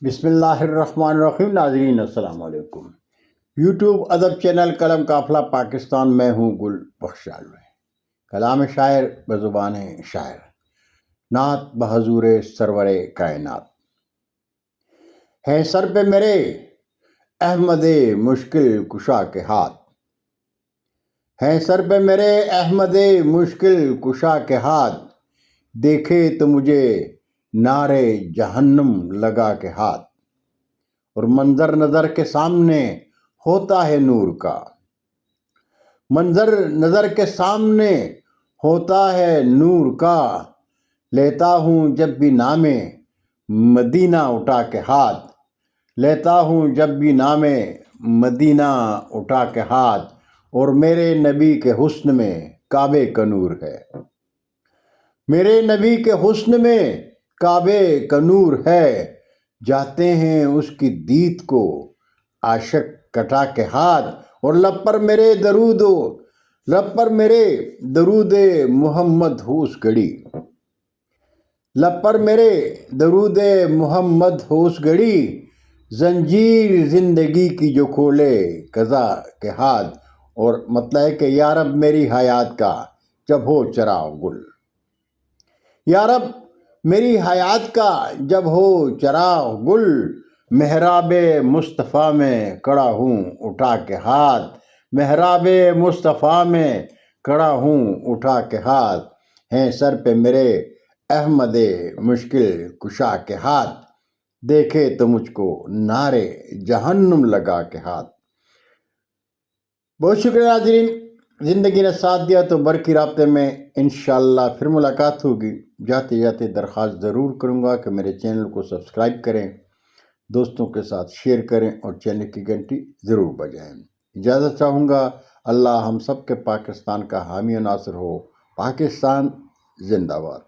بسم اللہ الرحمن الرحیم۔ ناظرین السلام علیکم۔ یوٹیوب ادب چینل قلم قافلہ پاکستان میں ہوں گل بخش عالوی۔ کلام شاعر بزبان شاعر، نعت بحضور سرور کائنات۔ ہے سر پہ میرے احمد مشکل کشا کے ہاتھ، ہے سر پہ میرے احمد مشکل کشا کے ہاتھ، دیکھے تو مجھے نارے جہنم لگا کے ہاتھ، اور منظر نظر کے سامنے ہوتا ہے نور کا، منظر نظر کے سامنے ہوتا ہے نور کا، لیتا ہوں جب بھی نام مدینہ اٹھا کے ہاتھ، لیتا ہوں جب بھی نام مدینہ اٹھا کے ہاتھ، اور میرے نبی کے حسن میں کعبے کا نور ہے، میرے نبی کے حسن میں کعبے کا نور ہے، جاتے ہیں اس کی دید کو عاشق کٹا کے ہاتھ، اور لب پر میرے درود محمد ہو اس گھڑی، لب پر میرے درود محمد ہو اس گھڑی، زنجیر زندگی کی جو کھولے قضا کے ہاتھ، اور مطلب ہے کہ یا رب میری حیات کا جب ہو چراغ گل، یا رب میری حیات کا جب ہو چراغ گل، محراب مصطفیٰ میں کھڑا ہوں اٹھا کے ہاتھ، محراب مصطفیٰ میں کھڑا ہوں اٹھا کے ہاتھ، ہیں سر پہ میرے احمد مشکل کشا کے ہاتھ، دیکھے تو مجھ کو نارے جہنم لگا کے ہاتھ۔ بہت شکریہ ناظرین، زندگی نے ساتھ دیا تو برقی رابطے میں انشاءاللہ پھر ملاقات ہوگی۔ جاتے جاتے درخواست ضرور کروں گا کہ میرے چینل کو سبسکرائب کریں، دوستوں کے ساتھ شیئر کریں، اور چینل کی گھنٹی ضرور بجائیں۔ اجازت چاہوں گا۔ اللہ ہم سب کے پاکستان کا حامی و ناصر ہو۔ پاکستان زندہ باد۔